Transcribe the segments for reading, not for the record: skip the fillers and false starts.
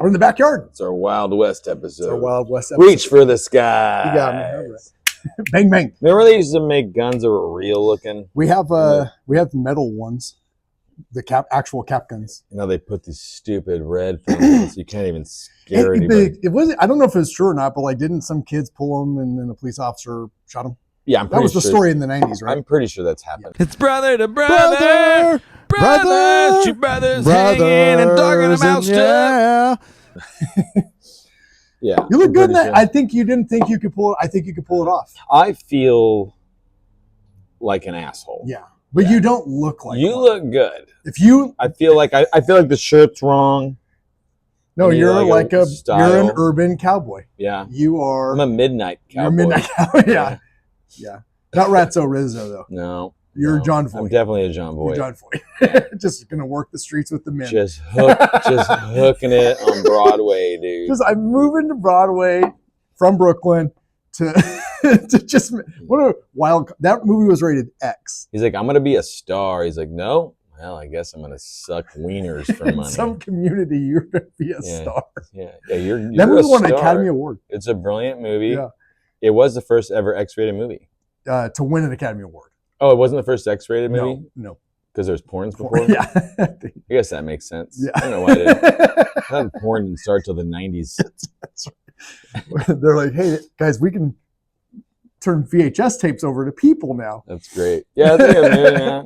We're in the backyard. It's our Wild West episode. It's our Wild West episode. Reach for the sky. You got me. All right. Bang bang. Remember they used to make guns that were real looking? We have metal ones, the actual cap guns. You know they put these stupid red things. You can't even scare anybody. It wasn't. I don't know if it's true or not, but like, didn't some kids pull them and then a police officer shot them? Yeah, that was the story in the 90s, right? I'm pretty sure that's happened. It's brother to brother, brothers, two brothers hanging and talking about stuff. Yeah, you look good in that. Sure. I think you didn't think you could pull it. I think you could pull it off. I feel like an asshole. Yeah, but you don't look like you one. Look good. If you, I feel like the shirt's wrong. No, you're like you're an urban cowboy. Yeah, you are. I'm a midnight cowboy. You're a midnight cowboy. Yeah. Yeah, not Ratso Rizzo though. No, you're John Foy. I'm definitely a John Boy. You're John Foy. Just gonna work the streets with the men. Just hooking it on Broadway, dude. I'm moving to Broadway from Brooklyn to just what a wild. That movie was rated X. He's like, I'm gonna be a star. He's like, no. Well, I guess I'm gonna suck wieners for money. In some community, you're gonna be a star. Yeah. You're that movie won an Academy Award. It's a brilliant movie. Yeah. It was the first ever X-rated movie. To win an Academy Award. Oh, it wasn't the first X-rated movie? No. Because there's porns before? Yeah. I guess that makes sense. Yeah. I don't know why I thought porn didn't start till the 90s. That's right. They're like, hey, guys, we can turn VHS tapes over to people now. That's great. Yeah, I think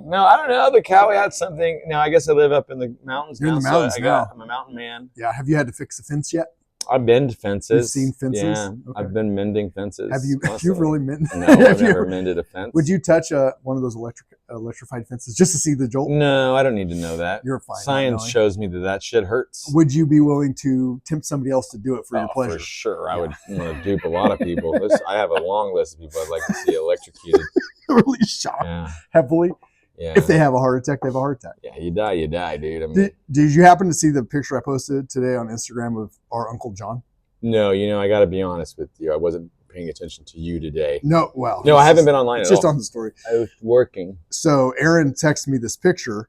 No, I don't know. The Cowboy Hats something. No, I guess I live up in the mountains You're now. In the mountains now. I'm a mountain man. Yeah. Have you had to fix the fence yet? I've been to fences. You've seen fences? Yeah, okay. I've been mending fences. Have you really mended? No, I've never mended a fence. Would you touch one of those electrified fences just to see the jolt? No, I don't need to know that. You're fine. Science shows me that shit hurts. Would you be willing to tempt somebody else to do it for your pleasure? For sure. I would want to dupe a lot of people. I have a long list of people I'd like to see electrocuted. Really shocked. Heavily. Yeah. If they have a heart attack, they have a heart attack. Yeah, you die, dude. I mean, did you happen to see the picture I posted today on Instagram of our Uncle John? No, I got to be honest with you. I wasn't paying attention to you today. No, I haven't been online at all. Just on the story. I was working. So Aaron texted me this picture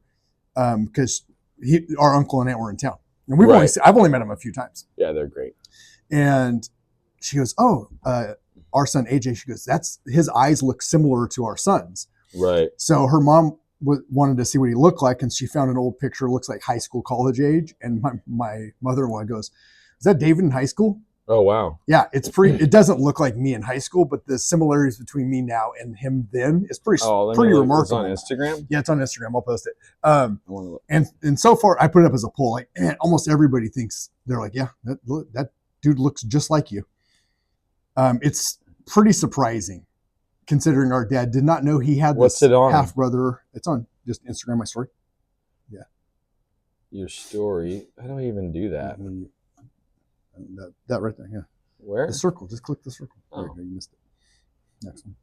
because our uncle and aunt were in town. And I've only met him a few times. Yeah, they're great. And she goes, our son AJ, she goes, his eyes look similar to our son's. Right. So her mom wanted to see what he looked like, and she found an old picture, looks like high school, college age. And my mother-in-law goes, is that David in high school? Oh, wow. Yeah, it doesn't look like me in high school, but the similarities between me now and him then is pretty remarkable. It's on Instagram? Yeah, it's on Instagram. I'll post it. And so far, I put it up as a poll. Like, almost everybody thinks, they're like, yeah, that dude looks just like you. It's pretty surprising, considering our dad did not know he had this half brother. It's on just Instagram, my story. Yeah. Your story? I don't even do that. That right there, yeah. Where? The circle. Just click the circle. Oh. There you go, you missed it. Next one.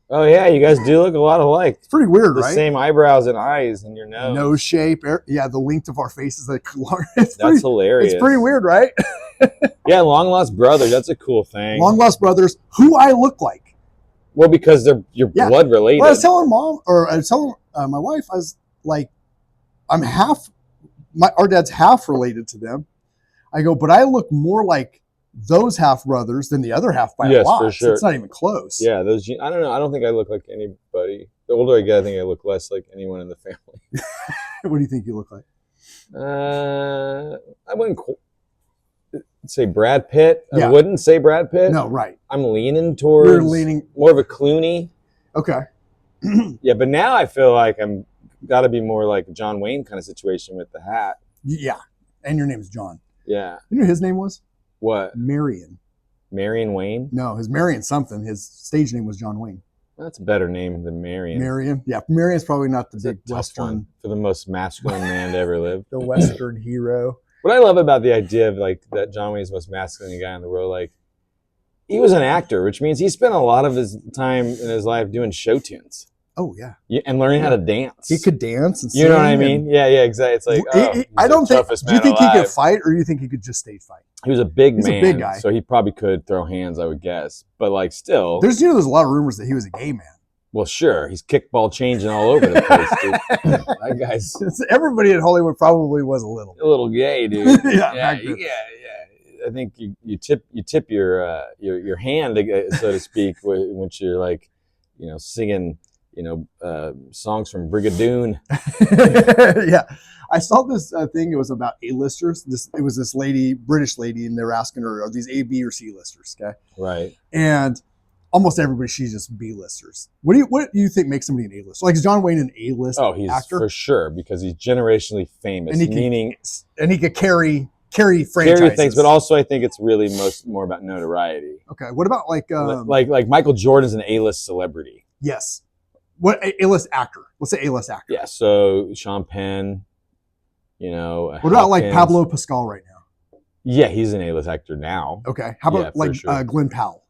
Oh, yeah, you guys do look a lot alike. It's pretty weird, the right? The same eyebrows and eyes and your nose. Nose shape. Yeah, the length of our faces. That's hilarious. It's pretty weird, right? Yeah, long lost brother. That's a cool thing. Long lost brothers. Who I look like. Well, because you're blood related. Well, I was telling my wife, I was like, I'm half. Our dad's half related to them. I go, but I look more like those half brothers than the other half by a lot. For sure. So it's not even close. Yeah, I don't know. I don't think I look like anybody. The older I get, I think I look less like anyone in the family. What do you think you look like? I wouldn't say Brad Pitt. Yeah. I wouldn't say Brad Pitt. No, right. I'm leaning towards. You're leaning more of a Clooney. Okay. Yeah, but now I feel like I'm got to be more like a John Wayne kind of situation with the hat. Yeah, and your name is John. Yeah. You know what his name was? What? Marion. Marion Wayne? No, his Marion something. His stage name was John Wayne. That's a better name than Marion. Marion? Yeah, Marion's probably not the big Western. For the most masculine man to ever live. The Western hero. What I love about the idea of like that John Wayne's the most masculine guy in the world, like he was an actor, which means he spent a lot of his time in his life doing show tunes. Oh yeah, and learning how to dance. He could dance and sing. You know what I mean? Yeah, exactly. It's like I don't think. Do you think he could fight, or do you think he could just stage fight? He was a big man. He's a big guy, so he probably could throw hands, I would guess. But like, still, there's a lot of rumors that he was a gay man. Well, sure, he's kickball changing all over the place, dude. That guy's Everybody in Hollywood probably was a little. a little gay, dude. Yeah, yeah, back then. I think you tip your hand, so to speak, once you're like, singing, songs from Brigadoon. Yeah, I saw this thing. It was about A-listers. It was this lady, British lady, and they were asking her, "Are these A, B, or C listers?" Okay, Right. and almost everybody, she's just B-listers. What do you think makes somebody an A-lister? Like, is John Wayne an A-list He's actor? for sure, because he's generationally famous, And he could carry franchises. things, but also I think it's really more about notoriety. Okay, what about like Michael Jordan's an A-list celebrity. yes, what A-list actor? Let's say A-list actor. Yeah, so Sean Penn, What about like Pablo Pascal right now? Yeah, he's an A-list actor now. Okay, how about sure. Glenn Powell?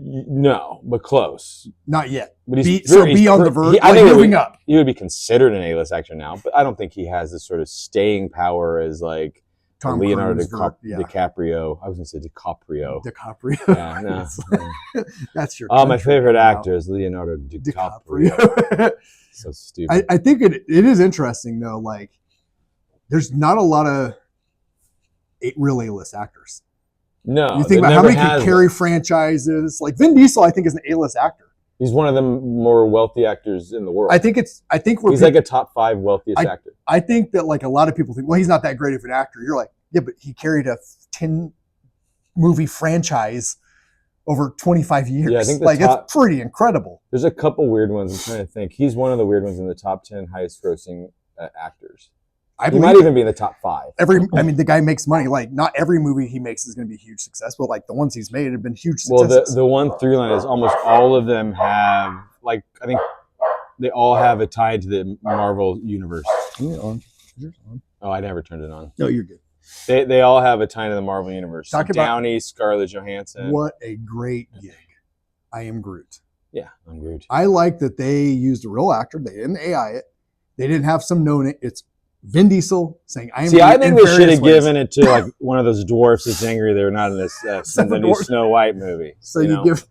No, but close. Not yet. But Be on the verge. I think moving up. He would be considered an A-list actor now, but I don't think he has this sort of staying power as like Tom Leonardo Cruise DiCaprio. I was going to say DiCaprio. DiCaprio. Yeah, no. That's your. My favorite actor is Leonardo DiCaprio. So stupid. I think it is interesting though. Like, there's not a lot of real A-list actors. No, you think about how many can carry franchises. Like Vin Diesel, I think is an A-list actor. He's one of the more wealthy actors in the world. He's like a top 5 wealthiest actor. I think that like a lot of people think, well, he's not that great of an actor. You're like, yeah, but he carried a 10 movie franchise over 25 years. Yeah, I think it's pretty incredible. There's a couple weird ones. I'm trying to think. He's one of the weird ones in the top 10 highest grossing actors. He might even be in the top 5. The guy makes money. Like, not every movie he makes is going to be a huge success, but like the ones he's made have been huge successes. Well, the one through line is almost all of them have, like, I think they all have a tie to the Marvel universe. Is yours on? Oh, I never turned it on. No, you're good. They all have a tie to the Marvel universe. Talk about Downey, Scarlett Johansson. What a great gig. I am Groot. Yeah, I'm Groot. I like that they used a real actor. They didn't AI it. They didn't have some known. It's Vin Diesel saying, "I am." See, I think they should have given it to like one of those dwarfs that's angry they're not in this the new Snow White movie. So you give.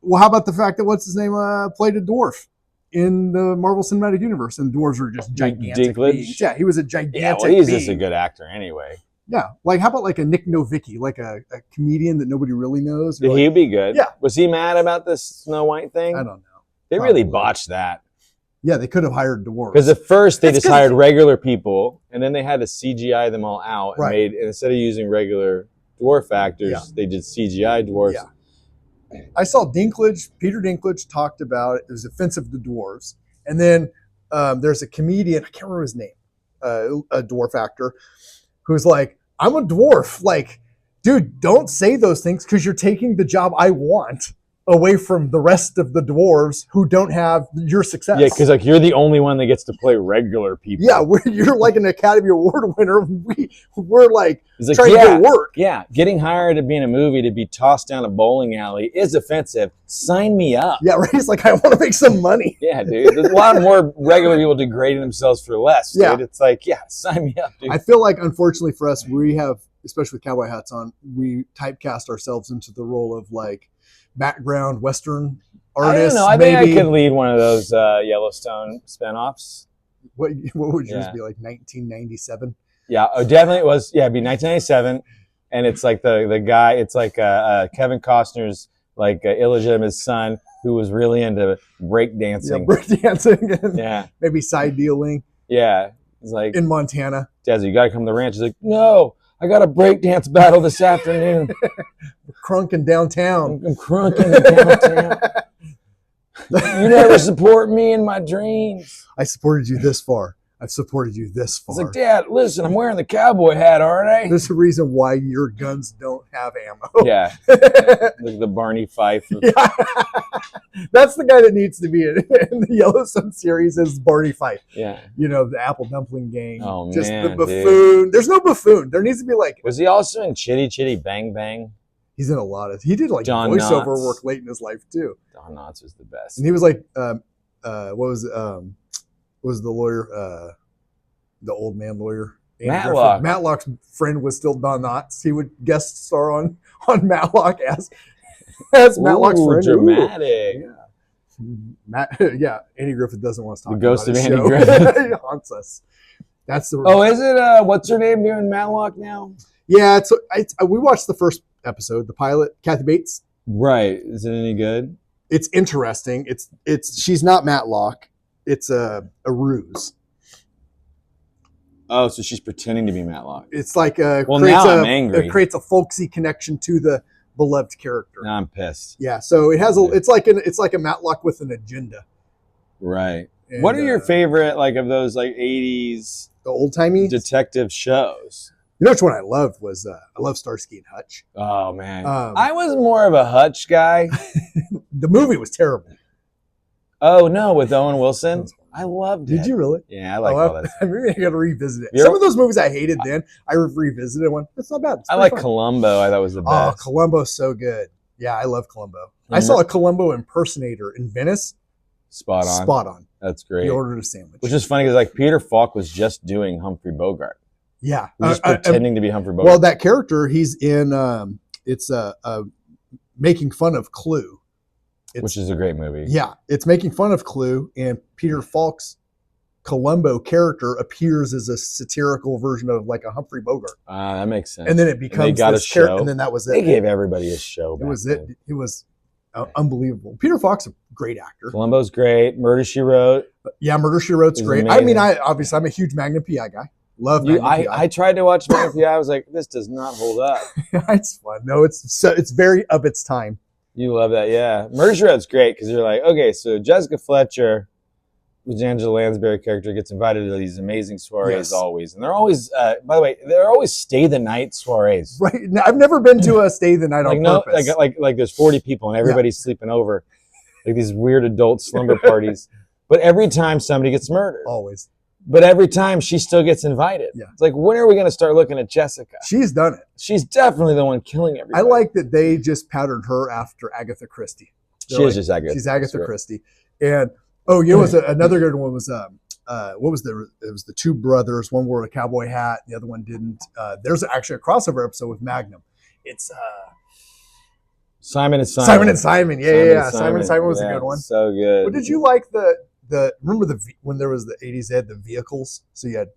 Well, how about the fact that what's his name played a dwarf in the Marvel Cinematic Universe, and dwarves are just gigantic beings. Yeah, he was a gigantic. Yeah, well, he's just a good actor anyway. Yeah, like how about like a Nick Novicki, like a comedian that nobody really knows? He'd be good. Yeah. Was he mad about this Snow White thing? I don't know. They really botched that. Yeah, they could have hired dwarves. Because at first they just hired regular people, and then they had to CGI them all out, and and instead of using regular dwarf actors, they did CGI dwarves. Yeah. I saw Peter Dinklage talked about it. It was offensive to dwarves. And then there's a comedian, I can't remember his name, a dwarf actor, who's like, I'm a dwarf. Like, dude, don't say those things because you're taking the job I want away from the rest of the dwarves who don't have your success. Yeah, because like you're the only one that gets to play regular people. Yeah, you're like an Academy Award winner. We're like trying to get work. Yeah, getting hired to be in a movie to be tossed down a bowling alley is offensive. Sign me up. Yeah, right. He's like, I want to make some money. Yeah, dude. There's a lot more regular people degrading themselves for less. Dude. Yeah, it's like, sign me up, dude. I feel like, unfortunately for us, we have, especially with cowboy hats on, we typecast ourselves into the role of like background Western artists. I don't know. I think I could lead one of those Yellowstone spinoffs. What would yours be, like 1997? Yeah, definitely it was. Yeah, it'd be 1997, and it's like the guy. It's like Kevin Costner's like illegitimate son who was really into breakdancing. Yeah, breakdancing. And maybe side dealing. Yeah, it's like in Montana. Dazzy, you got to come to the ranch. He's like, no. I got a breakdance battle this afternoon. Crunking downtown. I'm crunking downtown. You never support me in my dreams. I supported you this far. I've supported you this far. It's like, Dad, listen, I'm wearing the cowboy hat, aren't I? There's a reason why your guns don't have ammo. Yeah. Like the Barney Fife. That's the guy that needs to be in the Yellowstone series is Barney Fife. Yeah. You know, the Apple Dumpling Gang. Oh, just man, the buffoon. Dude. There's no buffoon. There needs to be like... Was he also in Chitty Chitty Bang Bang? He's in a lot of... He did like John voiceover Knotts. work late in his life, too. Don Knotts was the best. And he was like... what was the lawyer... the old man lawyer. Matlock. Matlock's friend was still Don Knotts. He would guest star on Matlock as That's Matlock's Ooh, friend. dramatic. Yeah, Andy Griffith doesn't want us talking The ghost about of his Andy show. Griffith. He haunts us. That's the. Oh, is it? What's her name doing Matlock now? Yeah, we watched the first episode, the pilot. Kathy Bates. Right. Is it any good? It's interesting. She's not Matlock. It's a ruse. Oh, so she's pretending to be Matlock. It's like Now I'm angry. It creates a folksy connection to the beloved character. Now I'm pissed. Yeah, so it has it's like a Matlock with an agenda. Right. And, what are your favorite of those 80s the old timey detective shows? You know which one I loved was I love Starsky and Hutch. Oh man, I was more of a Hutch guy. The movie was terrible. Oh no, with Owen Wilson, I loved it. Did you really? Yeah, I like all that. Maybe I got to revisit it. Some of those movies I hated then, I revisited and went, it's not bad. I like Columbo. I thought was the best. Oh, Columbo's so good. Yeah, I love Columbo. I saw a Columbo impersonator in Venice. Spot on. Spot on. That's great. He ordered a sandwich. Which is funny because Peter Falk was just doing Humphrey Bogart. Yeah. He was just pretending to be Humphrey Bogart. Well, that character, he's in, it's making fun of Clue. Which is a great movie. Yeah. It's making fun of Clue, and Peter Falk's Columbo character appears as a satirical version of a Humphrey Bogart. That makes sense. And then it becomes this character, and then that was it. They gave everybody a show. It was it. It was unbelievable. Peter Falk's a great actor. Columbo's great. Murder, She Wrote. Yeah, Murder, She Wrote's great. Amazing. I mean, obviously I'm a huge Magnum PI guy. Love Magnum PI. I tried to watch Magnum PI. I was like, this does not hold up. It's fun. No, it's very of its time. You love that, yeah. Murder, She Wrote's great because you're like, okay, so Jessica Fletcher, who's Angela Lansbury character, gets invited to these amazing soirees always. And they're always, by the way, they're always stay the night soirees. Right. Now, I've never been to a stay the night on purpose. Like there's 40 people and everybody's sleeping over. Like these weird adult slumber parties. But every time somebody gets murdered. Always. But every time she still gets invited. Yeah. It's like, when are we going to start looking at Jessica? She's done it. She's definitely the one killing everybody. I like that they just patterned her after Agatha Christie. She is just Agatha. She's Agatha Christie. And another good one was what was it was the two brothers. One wore a cowboy hat, the other one didn't. There's actually a crossover episode with Magnum. It's Simon and Simon. Simon and Simon. Yeah. Simon and Simon was a good one. So good. But did you like remember when there was the 80s, they had the vehicles? So you had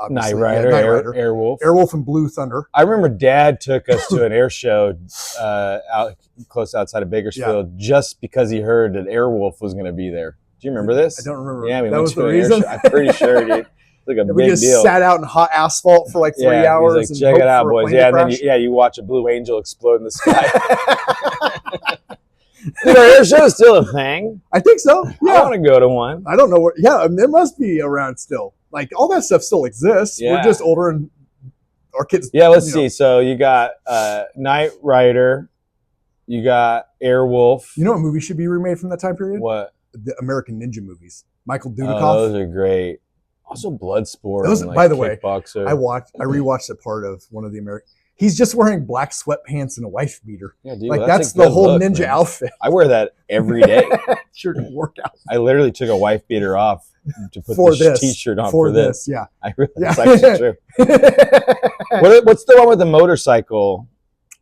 Knight Rider, Airwolf. Airwolf and Blue Thunder. I remember Dad took us to an air show out close outside of Bakersfield just because he heard that Airwolf was going to be there. Do you remember this? I don't remember. Yeah, we that went was to the an reason. air show. I'm pretty sure, dude. It's like a big just deal. Sat out in hot asphalt for 3 hours. He's like, check it out, boys. Yeah, and then you watch a blue angel explode in the sky. Dude, our air show is still a thing. I think so. Yeah. I want to go to one. I don't know where. Yeah, there must be around still. All that stuff still exists. Yeah. We're just older and our kids. Yeah, let's see. So you got Knight Rider. You got Airwolf. You know what movie should be remade from that time period? What? The American Ninja movies. Michael Dudikoff. Oh, those are great. Also Bloodsport. Those, by the way, Kickboxer. I rewatched a part of one of the American. He's just wearing black sweatpants and a wife beater. Yeah, dude, that's the whole ninja outfit. I wear that every day. Sure to work out. I literally took a wife beater off to put this t-shirt on for this. Yeah. That's actually true. What's the one with the motorcycle?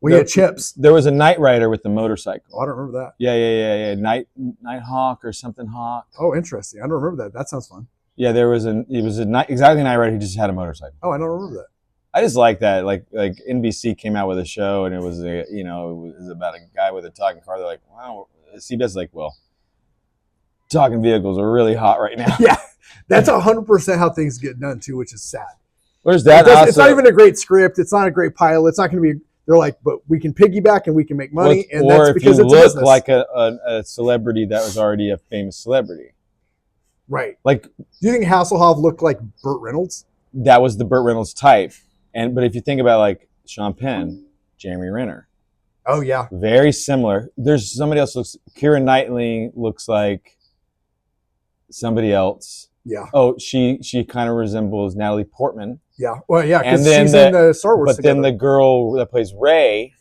We had Chips. There was a Knight Rider with the motorcycle. Oh, I don't remember that. Yeah. Night Hawk or something Hawk. Oh, interesting. I don't remember that. That sounds fun. Yeah, it was a exactly Knight Rider. He just had a motorcycle. Oh, I don't remember that. I just like that. Like NBC came out with a show and it was it was about a guy with a talking car. They're like, wow. CBS is like, well, talking vehicles are really hot right now. Yeah, that's 100% how things get done too, which is sad. Where's that? It's not even a great script. It's not a great pilot. It's not going to be. They're like, but we can piggyback and we can make money, and that's because it's a business. Or if you look like a celebrity that was already a famous celebrity, right? Like, do you think Hasselhoff looked like Burt Reynolds? That was the Burt Reynolds type, but if you think about Sean Penn, Jeremy Renner, oh yeah, very similar. There's somebody else Keira Knightley looks like somebody else. Yeah. Oh, she kind of resembles Natalie Portman. Yeah. Well, yeah, because she's in the Star Wars. But then the girl that plays Rey,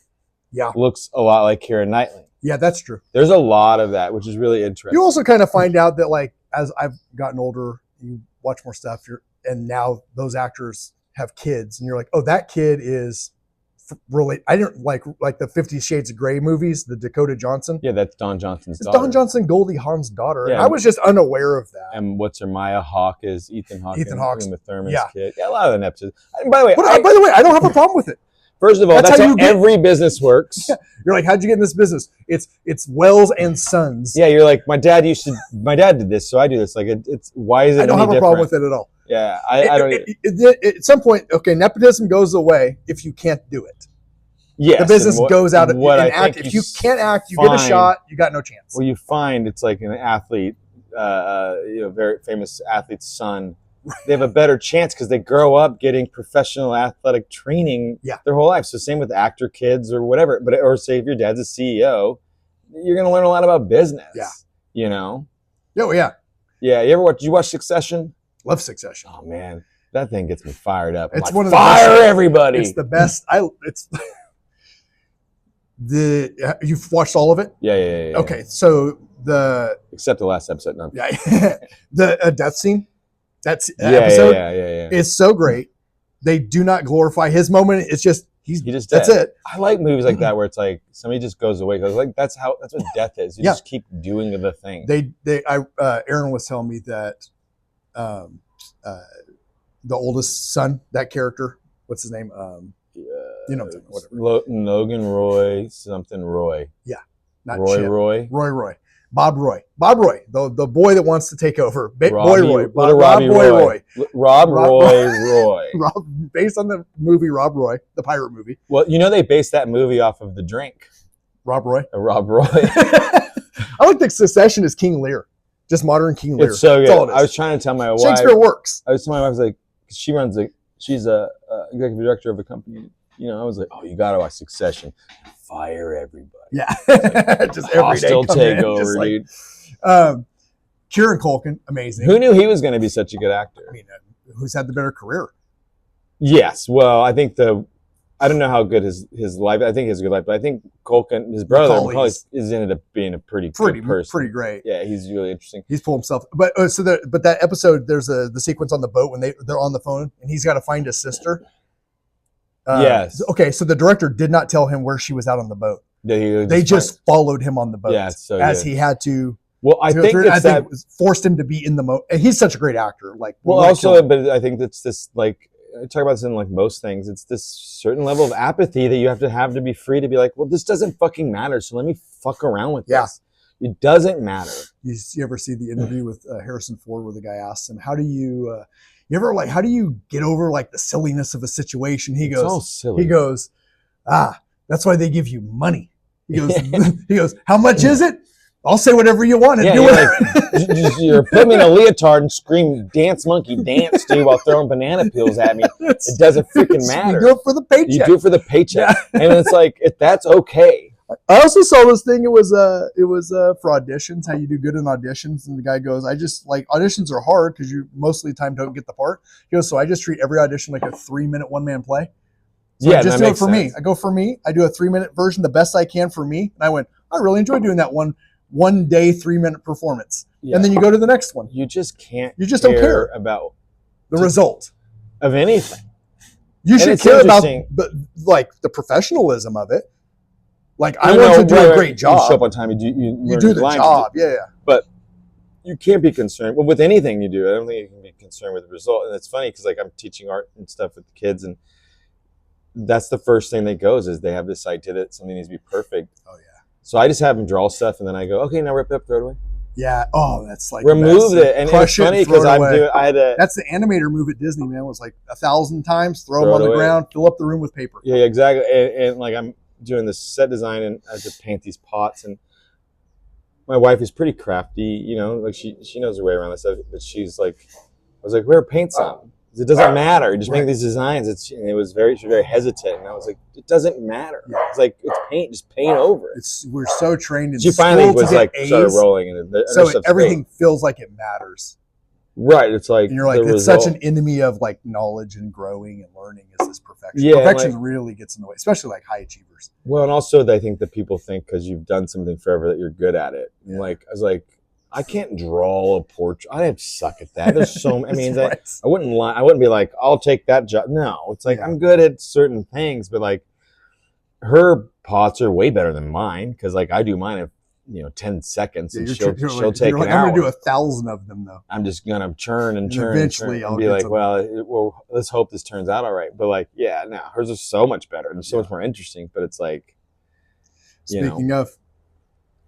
looks a lot like Keira Knightley. Yeah, that's true. There's a lot of that, which is really interesting. You also kind of find out that as I've gotten older, you watch more stuff, and now those actors have kids, and you're like, oh, that kid is relate. I didn't like the 50 Shades of Grey movies, the Dakota Johnson. Yeah, that's Don Johnson's It's daughter. Don Johnson, Goldie Hawn's daughter. Yeah. And I was just unaware of that. And what's her Maya Hawke is Ethan Hawke. Ethan Hawke's- Uma Thurman's yeah. kid. Yeah, a lot of them episodes. And by the way, But by the way, I don't have a problem with it. first of all, That's that's how how you get- every business works. You're like, how'd you get in this business? It's Wells and Sons. Yeah, you're like, my dad did this, so I do this. Like, it's why is it? I don't any have a problem different? with it at all. Yeah, I don't. At some point, okay, nepotism goes away if you can't do it. Yes, The business and goes out what and I act. think If you can't act, you get a find- shot. You got no chance. Well, you find it's like an athlete, very famous athlete's son. They have a better chance because they grow up getting professional athletic training their whole life. So same with actor kids or whatever. But or say if your dad's a CEO, you're going to learn a lot about business. Yeah. You know. Oh yeah, Yeah. You ever watch? Did you watch Succession? love Succession. Oh man, that thing gets me fired up. I'm It's like, one of the fire best- everybody. It's the best. You've watched all of it? Yeah. Okay, so the Except the last episode. No. the death scene. That Yeah. episode Yeah. is so great. They do not glorify his moment. It's just He just that's dead. it. I like movies like that where it's like somebody just goes away. Cause like that's what death is. You Yeah. just keep doing the thing. Aaron was telling me that the oldest son, that character, what's his name? You know, whatever. Logan Roy, something Roy. Not Roy Chip. Roy. Bob Roy, the boy that wants to take over. Boy Roy, What a Robbie Boy Roy. Rob Roy. Rob, based on the movie Rob Roy, the pirate movie. Well, you know they based that movie off of The Drink. Rob Roy. Rob Roy. I like the Succession as King Lear, just modern King Lear. It's so good. That's all it is. I was trying to tell my wife. Shakespeare works. I was telling my wife, I was like, she's a executive director of a company. You know, I was like, oh, you gotta watch Succession. Fire everybody. Yeah, just every day Hostile come in, takeover, just like- dude. Kieran Culkin, amazing. Who knew he was going to be such a good actor? I mean, who's had the better career? Yes. Well, I think I don't know how good his life. I think he has a good life, but I think Culkin, his brother, Macaulay's- is ended up being a pretty good person. Pretty great. Yeah, he's really interesting. He's pulled himself. But that episode, there's the sequence on the boat when they're on the phone and he's got to find his sister. Yes. Okay, so the director did not tell him where she was out on the boat. They just followed him on the boat. Yeah, so as good. he had to. Well, I think it was forced him to be in the mode. And he's such a great actor. Like, well, also, but I think that's this like I talk about this in like most things. It's this certain level of apathy that you have to be free to be like, well, this doesn't fucking matter. So let me fuck around with this. It doesn't matter. You ever see the interview with Harrison Ford where the guy asks him, how do you get over like the silliness of a situation? He It's goes, all silly. that's why they give you money. He goes, how much is it? I'll say whatever you want and Yeah, do you're it. you're putting me in a leotard and scream, dance monkey, dance, dude, while throwing banana peels at me. It doesn't freaking matter. You do it for the paycheck. You do it for the paycheck, and it's like that's okay. I also saw this thing. It was for auditions, how you do good in auditions. And the guy goes, I just like auditions are hard because you mostly the time don't get the part. He goes, so I just treat every audition like a 3-minute one-man play. So Yeah, I just that do it makes for me. sense. I go for me. I do a 3-minute version, the best I can for me. And I went, I really enjoy doing that one day 3-minute performance. Yeah. And then you go to the next one. You just can't. You just don't care about the result. of anything. You should it's care about interesting. the professionalism of it. Like I No, want no, to do right, a right. great job. You show up on time. You You learn do your the lines. job. Yeah. But you can't be concerned. Well, with anything you do, I don't think you can be concerned with the result. And it's funny because like I'm teaching art and stuff with the kids, and that's the first thing that goes is they have this idea that something needs to be perfect. Oh yeah. So I just have them draw stuff, and then I go, okay, now rip it up, throw it away. Yeah. Oh, that's like Remove the best. it, and Crush it's funny it, throw because it I'm away. doing. I had a That's the animator move at Disney, man. It was like 1,000 times, throw Throw them on it the away. ground, fill up the room with paper. yeah, exactly, and like I'm doing this set design, and I have to paint these pots, and my wife is pretty crafty, you know, like she knows her way around this stuff, but she's like, I was like, where paint some? It doesn't matter. You just make these designs. She was very hesitant, and I was like, it doesn't matter. Yeah. It's like it's paint, just paint over it. We're so trained in She finally school to was get like A's, started rolling, and so everything feels like it matters. right. It's like And you're like, the it's such result. an enemy of like knowledge and growing and learning is this perfection. Yeah, Perfection like- really gets in the way, especially like high achievers. Well, and also I think that people think because you've done something forever that you're good at it. And like I was like, I can't draw a portrait. I suck at that. There's so I mean, That's I wouldn't lie. I wouldn't be like, I'll take that job. No, it's like Yeah. I'm good at certain things, but like her pots are way better than mine because like I do mine in 10 seconds, and she'll take an hour. I'm gonna do 1,000 of them though. I'm just gonna churn and churn eventually and I'll be get like, some. well, let's hope this turns out all right. But like, yeah, no, hers is so much better and so much more interesting. But it's like, Speaking of,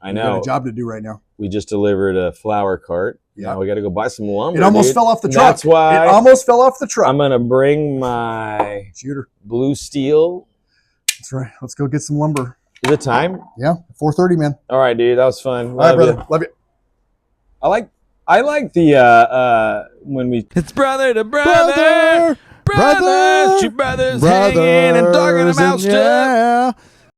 I we know got a job to do right now. we just delivered a flower cart. Yeah. Now we got to go buy some lumber. It almost dude. fell off the And truck. That's why it almost fell off the truck. I'm gonna bring my shooter. blue steel. That's right. Let's go get some lumber. Is it time? Yeah, 4:30, man. All right, dude. That was fun. All right, brother. Love you. I like the when we It's brother to brother. Brothers, two brothers hanging and talking about stuff.